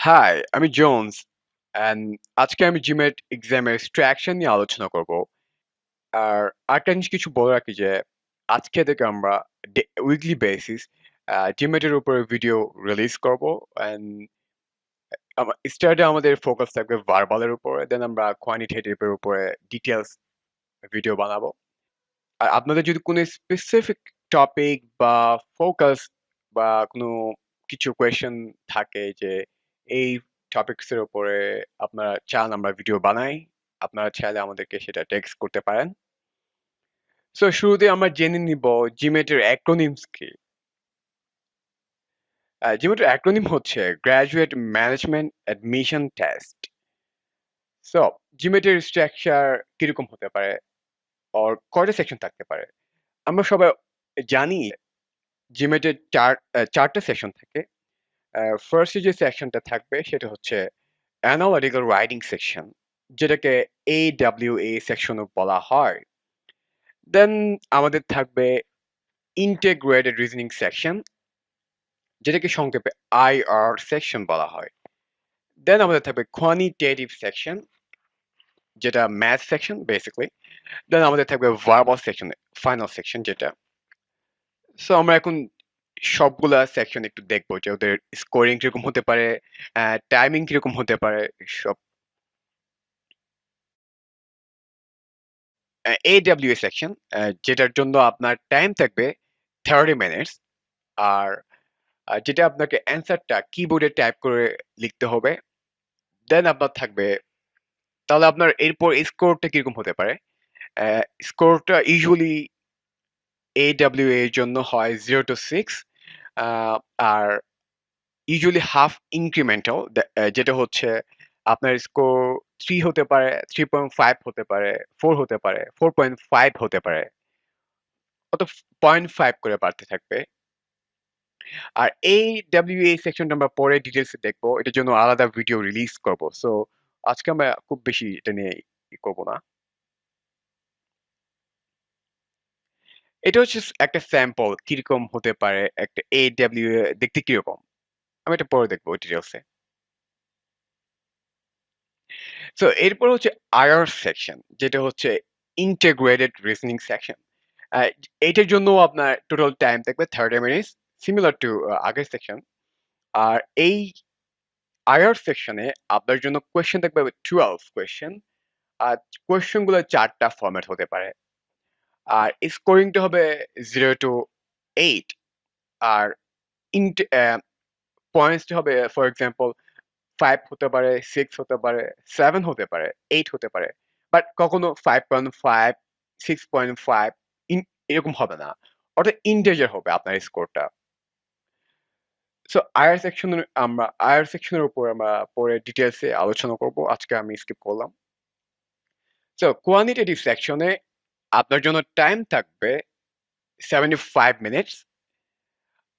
High, আমি Jones and আজকে আমি জিমেট এক্সামের extraction নিয়ে আলোচনা করব। আর আরেকটা জিনিস কিছু বলে রাখি যে আজকে থেকে আমরা উইকলি বেসিস জিমেটের উপরে ভিডিও রিলিজ করব অ্যান্ড স্টার্টে আমাদের ফোকাস থাকবে ভার্বালের উপরে, দেন আমরা কোয়ান্টিটেটিভের উপরে ডিটেলস ভিডিও বানাবো। আর আপনাদের যদি কোনো স্পেসিফিক টপিক বা ফোকাস বা কোনো কিছু কোয়েশ্চেন থাকে যে এই টপিকস এর উপরে আপনারা চান আমরা ভিডিও বানাই, আপনারা চাইলে আমাদেরকে সেটা টেক্সট করতে পারেন। সো শুরুতে আমরা জেনে নিব জিমেটের অ্যাক্রোনিমস কি। জিমেটের অ্যাক্রোনিম হচ্ছে graduate management admission test. So জিমেটের স্ট্রাকচার কিরকম হতে পারে আর কয়টা সেকশন থাকতে পারে? আমরা সবাই জানি জিমেটের চারটা সেকশন থাকে। ফার্স্টে যে সেকশনটা থাকবে সেটা হচ্ছে অ্যানালিটিক্যাল রাইটিং সেকশন, যেটাকে AWA সেকশনও বলা হয়। দেন আমাদের থাকবে ইন্টিগ্রেটেড রিজনিং সেকশন, যেটাকে সংক্ষেপে IR সেকশন বলা হয়। দেন আমাদের থাকবে কোয়ান্টিটেটিভ সেকশন, যেটা ম্যাথ সেকশন বেসিক্যালি। দেন আমাদের থাকবে ভার্বাল সেকশন, ফাইনাল সেকশন যেটা। সো আমরা এখন সবগুলা সেকশন একটু দেখবো যে ওদের স্কোরিং কিরকম হতে পারে, টাইমিং কিরকম হতে পারে সব। AWA সেকশন, যেটার জন্য আপনার টাইম থাকবে 30 মিনিটস। আর যেটা আপনাকে অ্যান্সারটা কিবোর্ডে টাইপ করে লিখতে হবে। দেন আপনার থাকবে, তাহলে আপনার এরপর স্কোরটা কিরকম হতে পারে? স্কোরটা ইউজুয়ালি AWA এর জন্য হয় 0 to 6, আর ইউজুয়ালি হাফ ইনক্রিমেন্টাল, যেটা হচ্ছে আপনার স্কোর 3 হতে পারে, 3.5 হতে পারে, 4 হতে পারে, 4.5 হতে পারে, অত 0.5 করে বাড়তে থাকবে। আর এই WA সেকশনটা আমরা পরে ডিটেইলসে দেখবো। এটার জন্য আলাদা ভিডিও রিলিজ করব। সো আজকে আমরা খুব বেশি এটা নিয়ে করব না। এটা হচ্ছে একটা স্যাম্পল কিরকম হতে পারে, একটা AWA দেখতে কিরকম। আমি এটা পরে দেখবো ডিটেইলসে। সো এরপর হচ্ছে IR সেকশন, যেটা হচ্ছে ইন্টিগ্রেটেড রিজনিং সেকশন। এইটার জন্য আপনার টোটাল টাইম থাকবে 30 মিনিটস, সিমিলার টু আগের সেকশন। আর এই IR সেকশনে আপনার জন্য কোয়েশ্চেন থাকবে 12 কোয়েশ্চেন। আর কোয়েশ্চেন গুলো 4টা ফরম্যাট হতে পারে। আর স্কোরিংটা হবে 0 to 8। আর ইন্ট পয়েন্টসটা হবে ফর এক্সাম্পল 5 হতে পারে, 6 হতে পারে, 7 হতে পারে, 8 হতে পারে। বাট কখনো 5.5, 6.5 ইন এরকম হবে না। অর্থাৎ ইন্টিজার হবে আপনার স্কোরটা। সো আইআর সেকশনের উপর আমরা পরে ডিটেইলসে আলোচনা করব। আজকে আমি স্কিপ করলাম। সো কোয়ান্টিটেটিভ সেকশনে আপনার জন্য টাইম থাকবে 75 মিনিটস।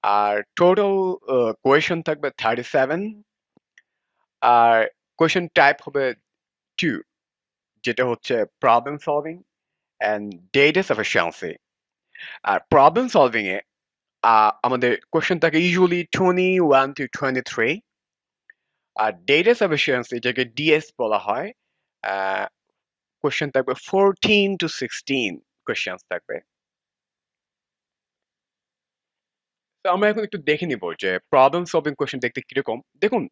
আর টোটাল কোয়েশ্চেন থাকবে 37। আর কোয়েশ্চেন টাইপ হবে 2, যেটা হচ্ছে problem solving and data sufficiency. আর প্রবলেম সলভিং এ আমাদের কোয়েশ্চেন থাকে ইউজুয়ালি 21 to 23। আর ডেটা সাফিসিয়েন্সি, যেটাকে DS বলা হয়, কোয়েশ্চেন থাকবে 14 to 16 কোয়েশ্চেন থাকবে। তো আমরা এখন একটু দেখে নিব যে প্রবলেম সলভিং কোয়েশ্চেন দেখতে কিরকম। দেখুন,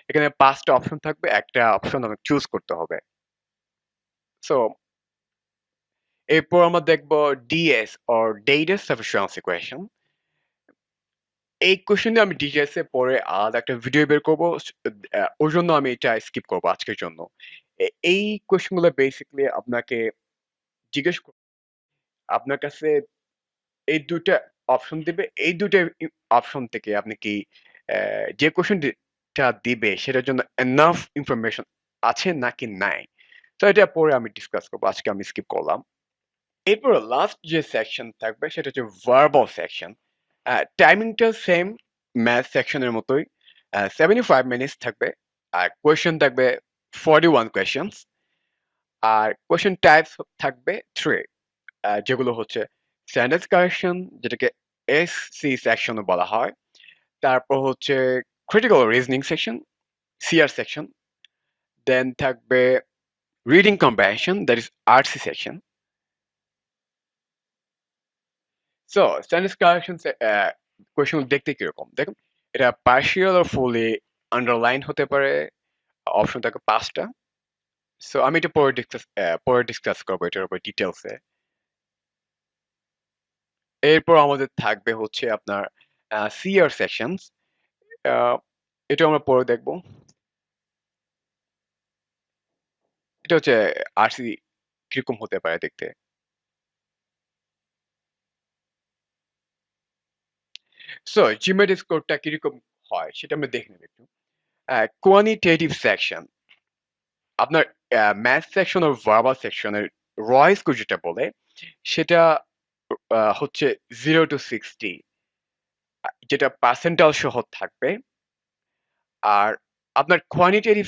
এখানে 5টা অপশন থাকবে, একটা অপশন আমাকে চুজ করতে হবে। সো এরপর আমরা দেখব DS or data sufficiency question. এই কোয়েশ্চেনে আমি ডিটেইলস এ পরে আলাদা একটা ভিডিও বের করব। ওর জন্য আমি এটা স্কিপ করব আজকের জন্য। এই কোয়েশ্চেন গুলো বেসিক্যালি আপনাকে জিজ্ঞেস আপনার কাছে এই ২ টা অপশন দিবে। এই ২ টা অপশন থেকে আপনি কি যে কোয়েশ্চেনটা দিবে সেটার জন্য এনাফ ইনফরমেশন আছে নাকি নাই। তো এটা পরে আমি ডিসকাস করব। আজকে আমি স্কিপ করলাম। এরপর লাস্ট যে সেকশন থাকবে সেটা হচ্ছে ভার্বাল সেকশন। টাইমিংটা সেম ম্যাথ সেকশনের মতোই। 75 মিনিটস থাকবে। আর কোয়েশ্চেন থাকবে 41 কোয়েশ্চেনস। আর কোয়েশ্চেন টাইপস থাকবে 3, যেগুলো হচ্ছে সেন্টেন্স কারেকশন, যেটাকে SC সেকশনও বলা হয়। তারপর হচ্ছে critical reasoning section, CR section, then থাকবে reading comprehension, that is RC section. So standard correction question দেখতে কিরকম দেখুন, এটা পার্শিয়াল ও ফুলি আন্ডারলাইন হতে পারে, অপশন থাকে 5টা। সো আমি এটা পরে ডিসকাস করবো এটার উপর ডিটেলসে। এরপর আমাদের থাকবে হচ্ছে আপনার সিআর সেকশনস, এটা আমরা পরে দেখবো। এটা হচ্ছে আরসি কিরকম হতে পারে দেখতে। সো জিমেট স্কোরটা কিরকম হয় সেটা আমরা দেখে নেব একটু। কোয়ানিটেটিভ সেকশন, আপনার ম্যাথ সেকশন আর ভার্বাল সেকশনের র স্কোর যেটা বলে সেটা হচ্ছে 0 to 60, যেটা পার্সেন্টাইল সহ থাকবে। আর আপনার কোয়ানিটেটিভ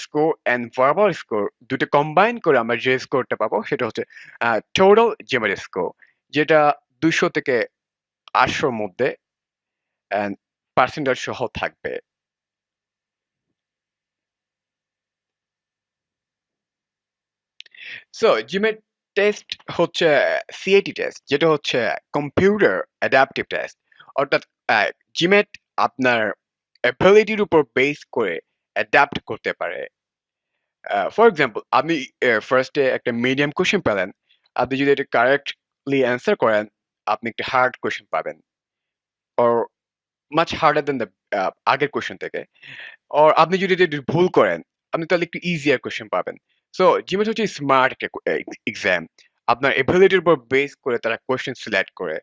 স্কোর অ্যান্ড ভার্বাল স্কোর দুটো কম্বাইন করে আমরা যে স্কোরটা পাবো সেটা হচ্ছে টোটাল জিমেট স্কোর, যেটা 200 থেকে 800 মধ্যে অ্যান্ড পার্সেন্টাইল সহ থাকবে। সো জিমেট টেস্ট হচ্ছে সিএটি টেস্ট, যেটা হচ্ছে কম্পিউটার অ্যাডাপটিভ টেস্ট। অর্থাৎ জিমেট আপনার অ্যাবিলিটির উপর বেস করে অ্যাডাপ্ট করতে পারে। ফর এক্সাম্পল, আপনি ফার্স্টে একটা মিডিয়াম কোশ্চেন পেলেন, আপনি যদি এটা কারেক্টলি অ্যান্সার করেন আপনি একটা হার্ড কোশ্চেন পাবেন, or much harder then the আগের কোশ্চেন থেকে। অর আপনি যদি এটা ভুল করেন আপনি তাহলে একটু ইজিয়ার কোশ্চেন পাবেন। সো জিমেট হচ্ছে স্মার্ট একটা এক্সাম, আপনার এবিলিটির উপর বেস করে তারা কোশ্চেন সিলেক্ট করে।